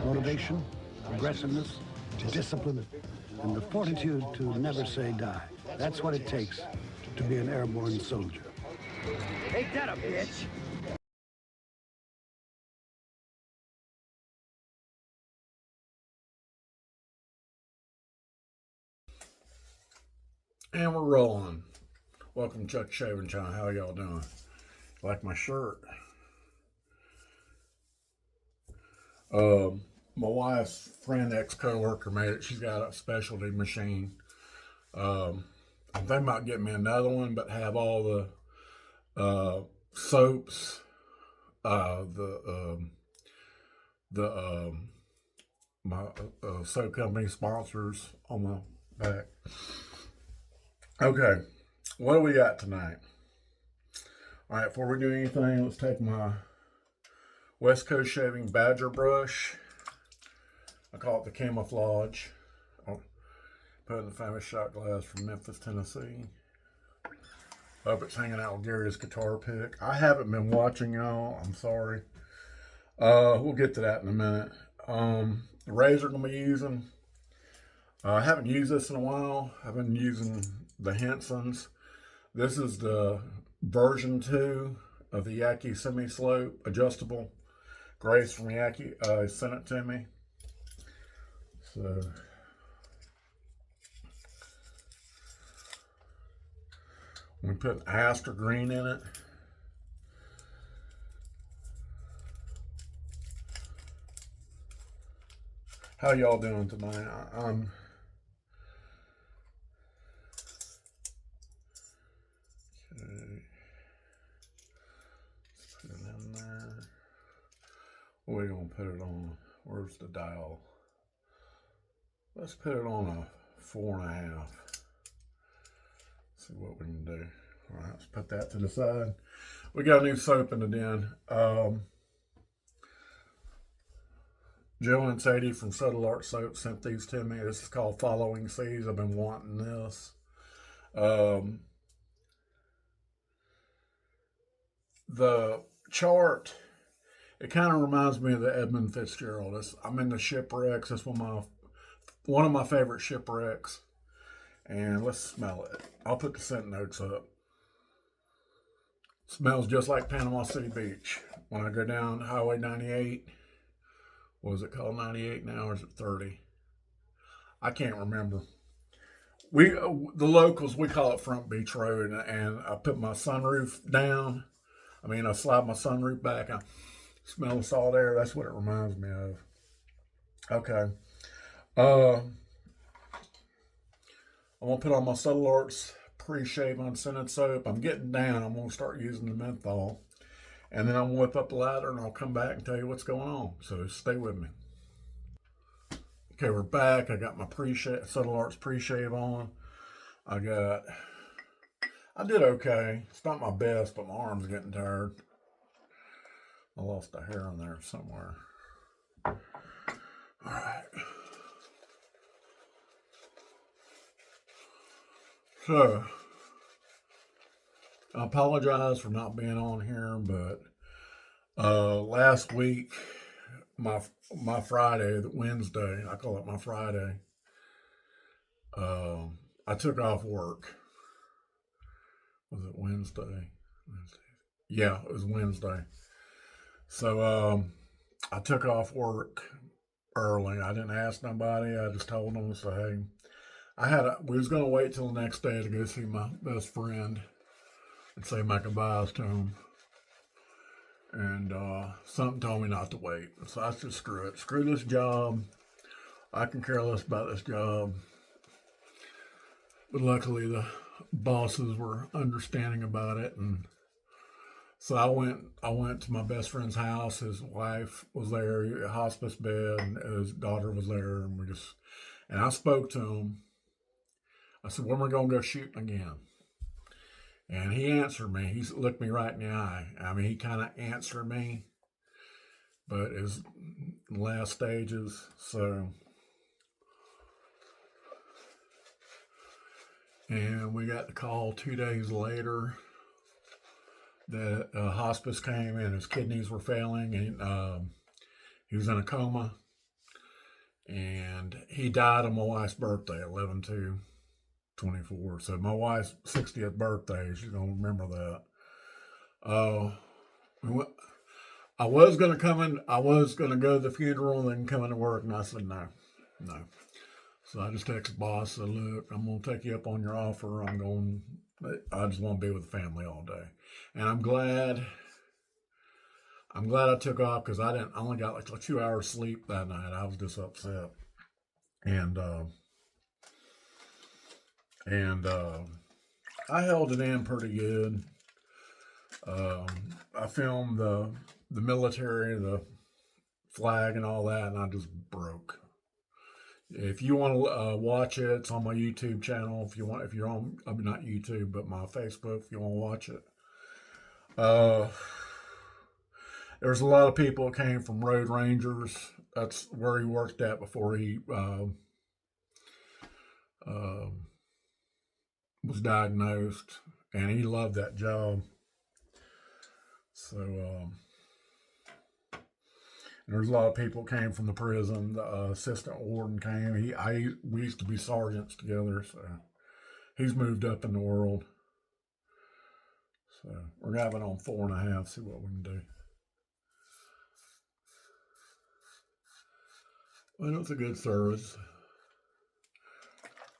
motivation, aggressiveness, discipline, and the fortitude to never say die. That's what it takes to be an airborne soldier. Ain't that a bitch? And we're rolling. Welcome to Chuck Shaving Channel. How y'all doing? Like my shirt? My wife's friend, ex-coworker made it. She's got a specialty machine. I'm thinking about getting me another one, but have all the soaps, my soap company sponsors on my back. Okay, what do we got tonight? All right, before we do anything, let's take my West Coast Shaving Badger brush. I call it the Camouflage. I'll put in the famous shot glass from Memphis, Tennessee. Hope it's hanging out with Gary's guitar pick. I haven't been watching y'all. I'm sorry. We'll get to that in a minute. The razor I'm going to be using. I haven't used this in a while. I've been using the Henson's. This is the version 2 of the Yaki Semi-Slope adjustable. Grace from Yaki sent it to me. So we put Aster green in it. How y'all doing tonight? What are we going to put it on? Where's the dial? Let's put it on a 4.5. See what we can do. All right, let's put that to the side. We got a new soap in the den. Joe and Sadie from Subtle Art Soap sent these to me. This is called Following Seas. I've been wanting this. The chart, it kind of reminds me of the Edmund Fitzgerald. I'm in the Shipwrecks. It's one of my favorite shipwrecks. And let's smell it. I'll put the scent notes up. Smells just like Panama City Beach. When I go down Highway 98, what is it called, 98 now, or is it 30? I can't remember. The locals, we call it Front Beach Road, and I put my sunroof down. I slide my sunroof back. I smell the salt air. That's what it reminds me of. Okay. I'm going to put on my Subtle Arts pre-shave unscented soap. I'm getting down. I'm going to start using the menthol. And then I'm going to whip up the ladder and I'll come back and tell you what's going on. So stay with me. Okay, we're back. I got my Subtle Arts pre-shave on. I did okay. It's not my best, but my arm's getting tired. I lost a hair on there somewhere. All right. So, I apologize for not being on here, but last week, my Friday, Wednesday, I call it my Friday, I took off work. Was it Wednesday? Yeah, it was Wednesday. So I took off work early. I didn't ask nobody. I just told them, so hey, we was gonna wait till the next day to go see my best friend and say my goodbyes to him. And something told me not to wait. So I said, screw it. Screw this job. I can care less about this job. But luckily the bosses were understanding about it, and so I went to my best friend's house. His wife was there, a hospice bed, and his daughter was there, and I spoke to him. I said, when are we gonna go shooting again? And he answered me. He looked me right in the eye. He kind of answered me, but it's last stages. So, and we got the call 2 days later that hospice came and his kidneys were failing, and he was in a coma. And he died on my wife's birthday, 11/2/24. So my wife's 60th birthday, she's gonna remember that. We went, I was gonna come in. I was gonna go to the funeral and then come into work, and I said no, no. So I just texted boss, said, "Look, I'm gonna take you up on your offer. I'm going. I just want to be with the family all day." And I'm glad. I'm glad I took off because I only got like 2 hours sleep that night. I was just upset, and I held it in pretty good. I filmed the military, the flag, and all that, and I just broke. If you want to watch it, it's on my YouTube channel. If you're on, I mean not YouTube, but my Facebook, if you want to watch it. There's a lot of people that came from Road Rangers. That's where he worked at before he was diagnosed, and he loved that job. So there's a lot of people came from the prison. The assistant warden came. We used to be sergeants together. So he's moved up in the world. So we're having on 4.5. See what we can do. Well, it's a good service.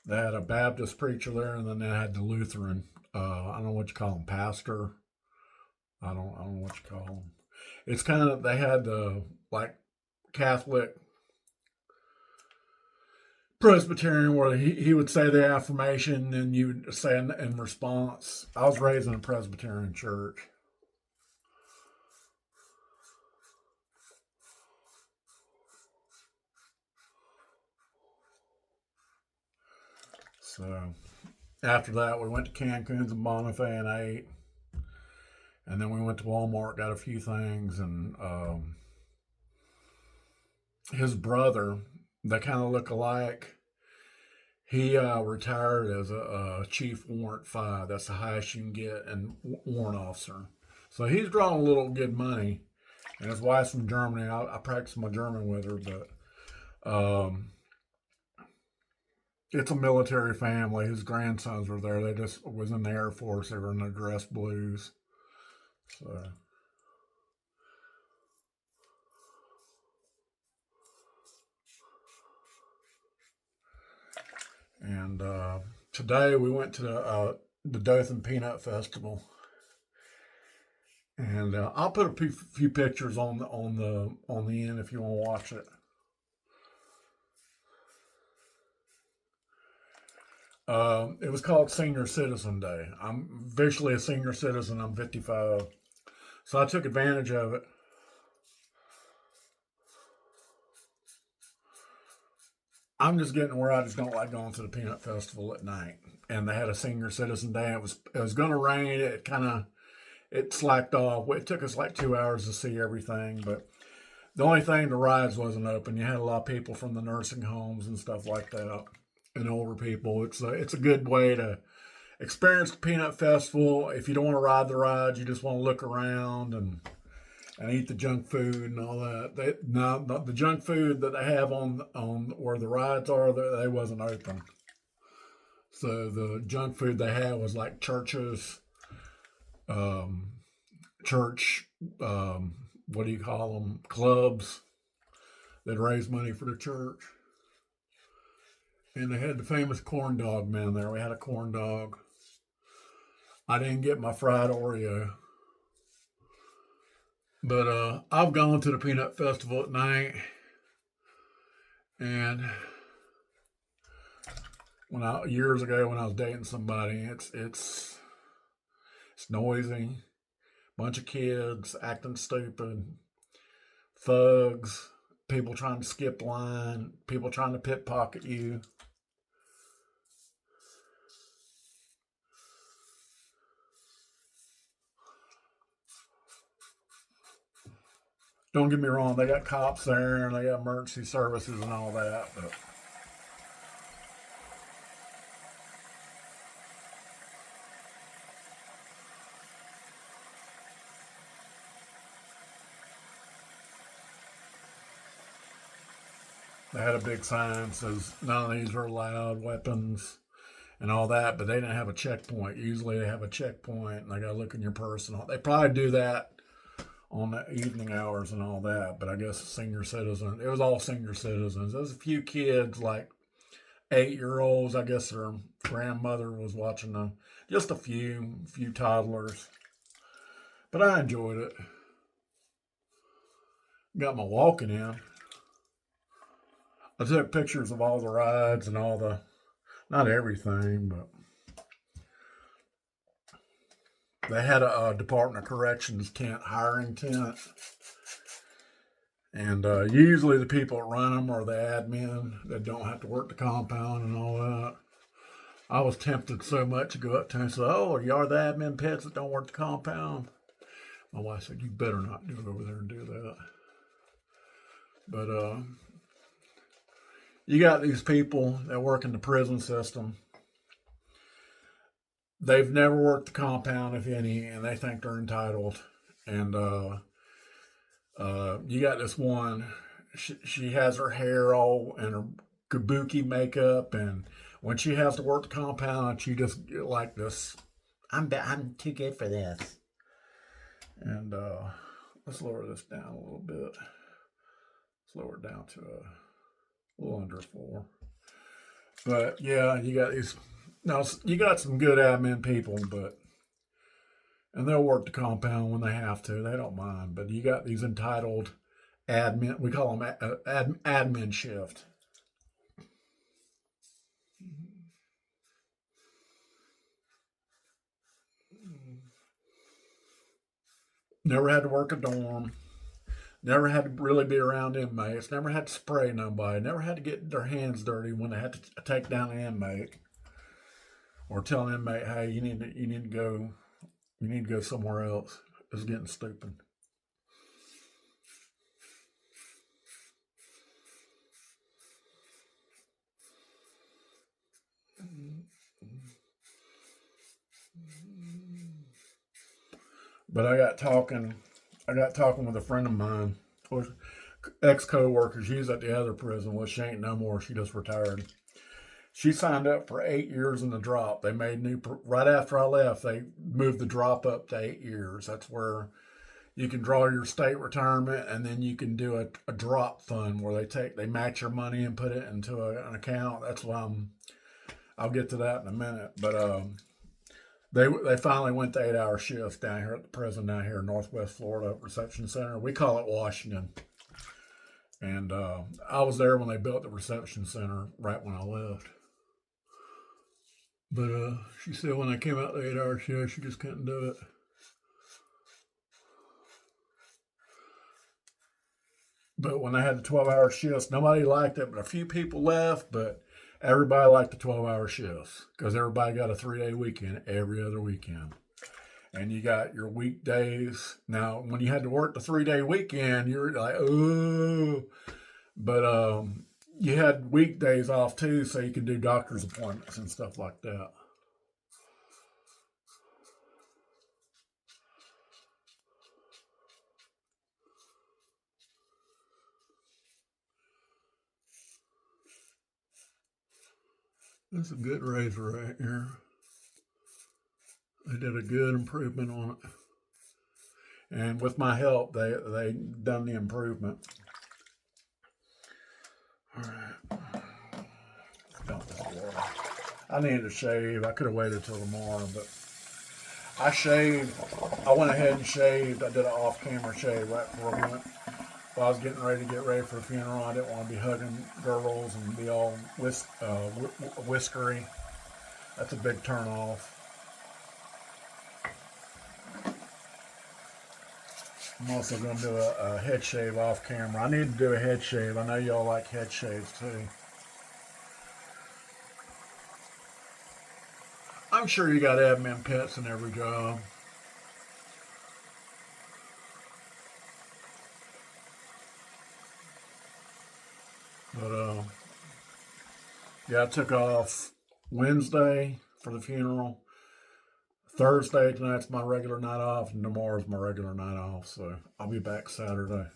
They had a Baptist preacher there, and then they had the Lutheran. I don't know what you call them, pastor. I don't know what you call them. It's kind of, they had the like Catholic Presbyterian where he would say the affirmation and you would say in response. I was raised in a Presbyterian church. So after that, we went to Cancun's and Bonifay and ate. And then we went to Walmart, got a few things, and his brother, they kind of look alike. He retired as a chief warrant 5. That's the highest you can get, and warrant officer. So he's drawing a little good money. And his wife's from Germany. I practiced my German with her, but it's a military family. His grandsons were there. They just was in the Air Force. They were in the dress blues. So. And today we went to the Dothan Peanut Festival, and I'll put a few pictures on the end if you want to watch it. It was called Senior Citizen Day. I'm officially a senior citizen. I'm 55, so I took advantage of it. I'm just getting where I just don't like going to the peanut festival at night. And they had a senior citizen day. It was going to rain. It slacked off. It took us like 2 hours to see everything, but the only thing, the rides wasn't open. You had a lot of people from the nursing homes and stuff like that, and older people. It's a good way to experience the peanut festival. If you don't want to ride the rides, you just want to look around and eat the junk food and all that. The junk food that they have on where the rides are, they wasn't open. So the junk food they had was like churches, church, what do you call them? Clubs that raise money for the church. And they had the famous corn dog man there. We had a corn dog. I didn't get my fried Oreo. But I've gone to the Peanut Festival at night, and years ago when I was dating somebody, it's noisy, bunch of kids acting stupid, thugs, people trying to skip line, people trying to pickpocket you. Don't get me wrong, they got cops there and they got emergency services and all that, but They had a big sign that says none of these are allowed, weapons and all that, but they didn't have a checkpoint. Usually they have a checkpoint and they got to look in your purse and all. They probably do that on the evening hours and all that, but I guess senior citizens, it was all senior citizens. There was a few kids, like 8-year-olds. I guess their grandmother was watching them. Just a few toddlers. But I enjoyed it. Got my walking in. I took pictures of all the rides and all the, not everything, but they had a Department of Corrections tent, hiring tent. And usually the people that run them are the admin that don't have to work the compound and all that. I was tempted so much to go up to him and say, "Oh, you are the admin pets that don't work the compound?" My wife said, "You better not go over there and do that." But you got these people that work in the prison system. They've never worked the compound, if any, and they think they're entitled. And you got this one. She has her hair all and her kabuki makeup, and when she has to work the compound, she just like this. I'm too good for this. And let's lower this down a little bit. Let's lower it down to a little under 4. But yeah, you got these. Now you got some good admin people, and they'll work the compound when they have to. They don't mind. But you got these entitled admin. We call them admin shift. Never had to work a dorm. Never had to really be around inmates. Never had to spray nobody. Never had to get their hands dirty when they had to take down an inmate or tell an inmate, "Hey, you need to go somewhere else." It's getting stupid. But I got talking with a friend of mine, ex-co-worker. She's at the other prison. Well, she ain't no more. She just retired. She signed up for 8 years in the drop. They made right after I left. They moved the drop up to 8 years. That's where you can draw your state retirement, and then you can do a drop fund where they match your money and put it into an account. That's why I'll get to that in a minute. But they finally went to 8-hour shifts down here at the prison down here in Northwest Florida Reception Center. We call it Washington. And I was there when they built the reception center right when I left. But she said when I came out the 8-hour shift, she just couldn't do it. But when I had the 12-hour shifts, nobody liked it, but a few people left, but everybody liked the 12-hour shifts because everybody got a 3-day weekend every other weekend. And you got your weekdays. Now, when you had to work the 3-day weekend, you're like, oh. But you had weekdays off too, so you could do doctor's appointments and stuff like that. That's a good razor right here. They did a good improvement on it. And with my help, they done the improvement. All right. I needed to shave. I could have waited till tomorrow, but I shaved. I went ahead and shaved. I did an off-camera shave right before we went. While I was getting ready for the funeral, I didn't want to be hugging girls and be all whiskery. That's a big turn off. I'm also going to do a head shave off camera. I need to do a head shave. I know y'all like head shaves too. I'm sure you got admin pets in every job. But yeah, I took off Wednesday for the funeral. Thursday tonight's my regular night off, and tomorrow's my regular night off. So I'll be back Saturday.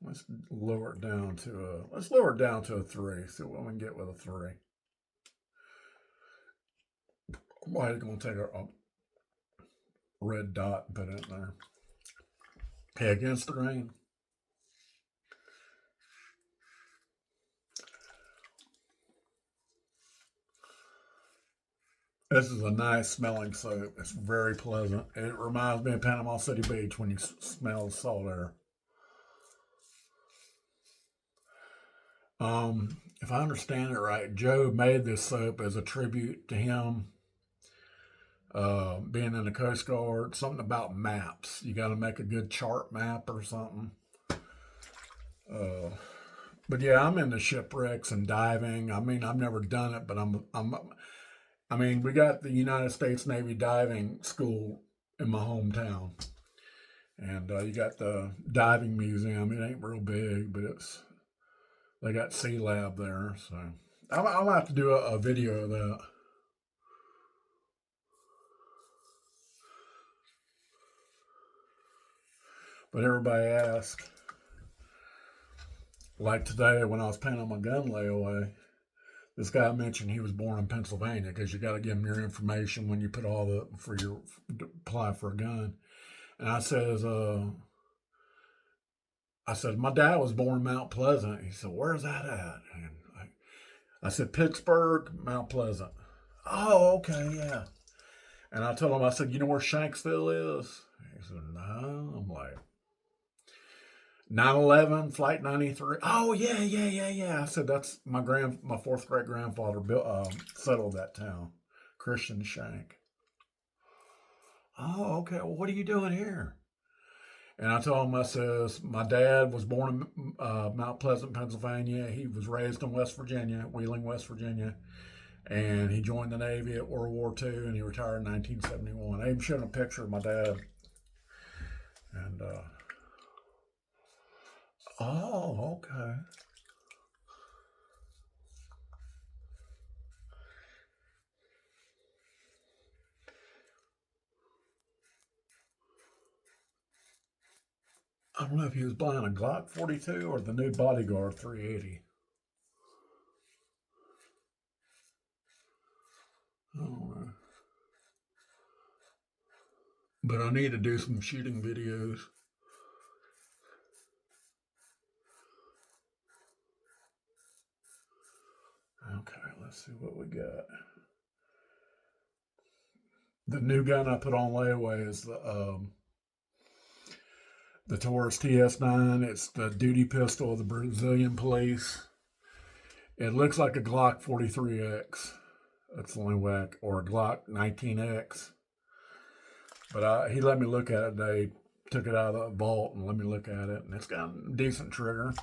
Let's lower it down to a 3. See what we can get with a 3. Why are you going to take a red dot and put it in there? Okay, against the grain. This is a nice smelling soap. It's very pleasant. It reminds me of Panama City Beach when you smell the salt air. If I understand it right, Joe made this soap as a tribute to him being in the Coast Guard. Something about maps. You got to make a good chart map or something. But yeah, I'm into shipwrecks and diving. I mean, I've never done it, but I mean, we got the United States Navy Diving School in my hometown. And you got the diving museum. It ain't real big, but they got Sea Lab there. So I'll have to do a video of that. But everybody asks, like today when I was paying on my gun layaway, this guy mentioned he was born in Pennsylvania because you got to give him your information when you put apply for a gun. And I said, my dad was born in Mount Pleasant. He said, where's that at? And I said, Pittsburgh, Mount Pleasant. Oh, okay, yeah. And I told him, I said, you know where Shanksville is? He said, no. I'm like, 9/11, Flight 93. Oh, yeah. I said, that's my fourth great grandfather settled that town, Christian Shank. Oh, okay. Well, what are you doing here? And I told him, I says, my dad was born in Mount Pleasant, Pennsylvania. He was raised in West Virginia, Wheeling, West Virginia. And he joined the Navy at World War II, and he retired in 1971. I even showed him a picture of my dad. And, oh, okay. I don't know if he was buying a Glock 42 or the new Bodyguard 380. I don't know. But I need to do some shooting videos. Okay, let's see what we got. The new gun I put on layaway is the Taurus TS9. It's the duty pistol of the Brazilian police. It looks like a Glock 43X. That's the only whack, or a Glock 19X. But he let me look at it today. Took it out of the vault and let me look at it, and it's got a decent trigger.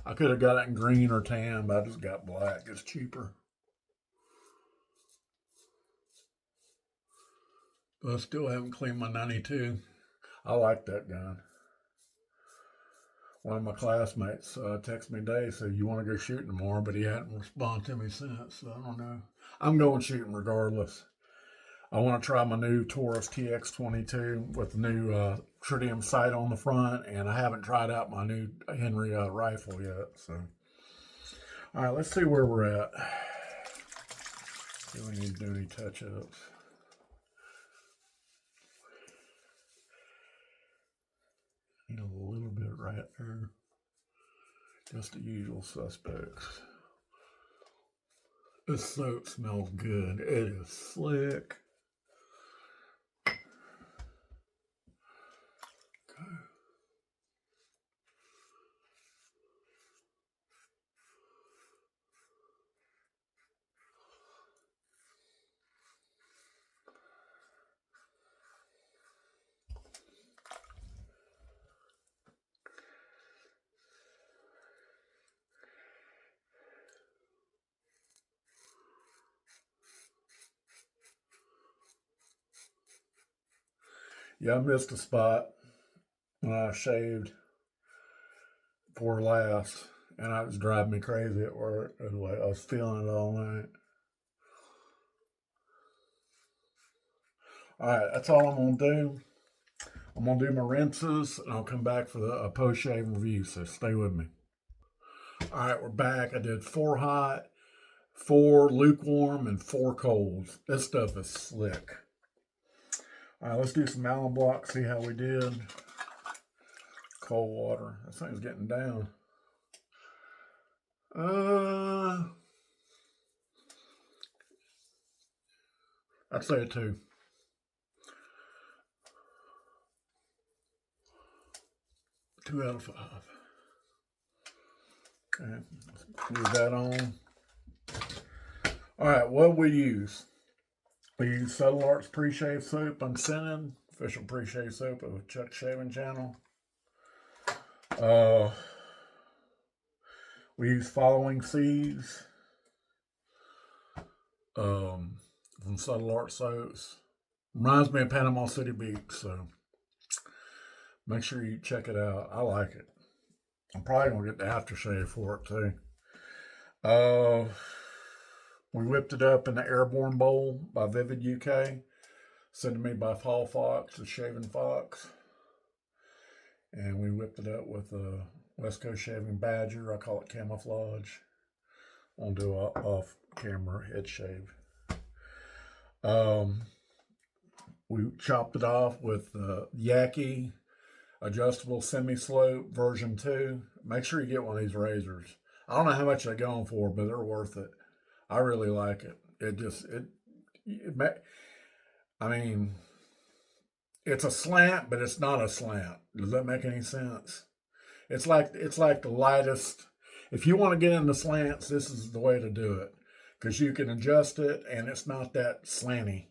I could have got it in green or tan, but I just got black. It's cheaper. But I still haven't cleaned my 92. I like that gun. One of my classmates texted me today, said, you want to go shooting tomorrow? But he hadn't responded to me since, so I don't know. I'm going shooting regardless. I want to try my new Taurus TX22 with the new tritium sight on the front, and I haven't tried out my new Henry rifle yet. So, all right, let's see where we're at. Do we need to do any touch-ups? Need a little bit right there. Just the usual suspects. This soap smells good. It is slick. Okay. Yeah, I missed a spot when I shaved before last, and it was driving me crazy at work. I was feeling it all night. All right, that's all I'm going to do. I'm going to do my rinses, and I'll come back for the post-shave review, so stay with me. All right, we're back. I did 4 hot, 4 lukewarm, and 4 colds. This stuff is slick. All right, let's do some Allen Block, see how we did. Cold water. This thing's getting down. I'd say a 2. Two out of 5. Okay, leave that on. All right, what we use? We use Subtle Arts Pre-Shave Soap Unscented, official pre-shave soap of Chuck Shaving Channel. We use Following Seas from Subtle Arts Soaps. Reminds me of Panama City Beach, so make sure you check it out. I like it. I'm probably going to get the aftershave for it too. We whipped it up in the Airborne Bowl by Vivid UK. Sent to me by Paul Fox, the Shaving Fox. And we whipped it up with a West Coast Shaving Badger. I call it Camouflage. I'll do a off-camera head shave. We chopped it off with Yaki Adjustable Semi-Slope version 2. Make sure you get one of these razors. I don't know how much they're going for, but they're worth it. I really like it. I mean, it's a slant, but it's not a slant. Does that make any sense? It's like the lightest. If you want to get into slants, this is the way to do it, because you can adjust it and it's not that slanty.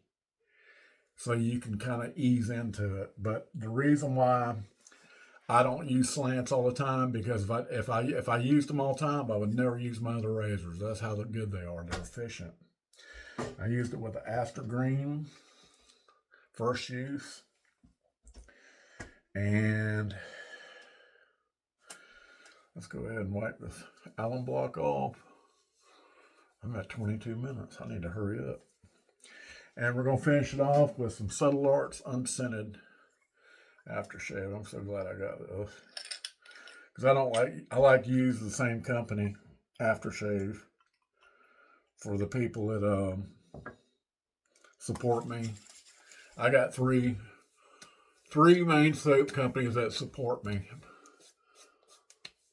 So you can kind of ease into it. But the reason why I don't use slants all the time, because if I used them all the time, I would never use my other razors. That's how good they are. They're efficient. I used it with the Aster Green, first use. And let's go ahead and wipe this Allen Block off. I'm at 22 minutes. I need to hurry up. And we're going to finish it off with some Subtle Arts Unscented aftershave. I'm so glad I got those, because I like to use the same company aftershave for the people that support me. I got three main soap companies that support me: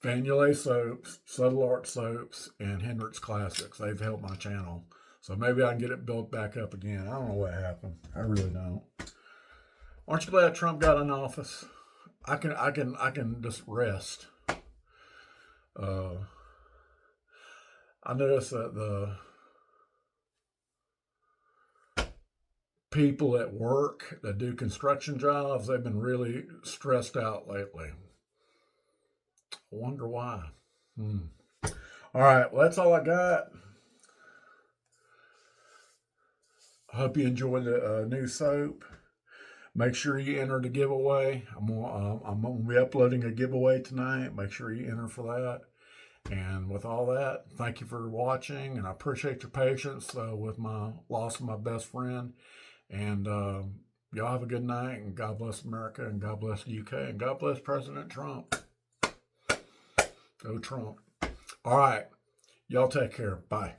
Vanulay Soaps, Subtle Arts Soaps, and Hendrix Classics. They've helped my channel, so maybe I can get it built back up again. I don't know what happened. I really don't. Aren't you glad Trump got in office? I can just rest. I noticed that the people at work that do construction jobs, they've been really stressed out lately. I wonder why. All right, well, that's all I got. I hope you enjoyed the new soap. Make sure you enter the giveaway. I'm gonna be uploading a giveaway tonight. Make sure you enter for that. And with all that, thank you for watching, and I appreciate your patience with my loss of my best friend. And y'all have a good night, and God bless America, and God bless the UK, and God bless President Trump. Go Trump. All right, y'all take care. Bye.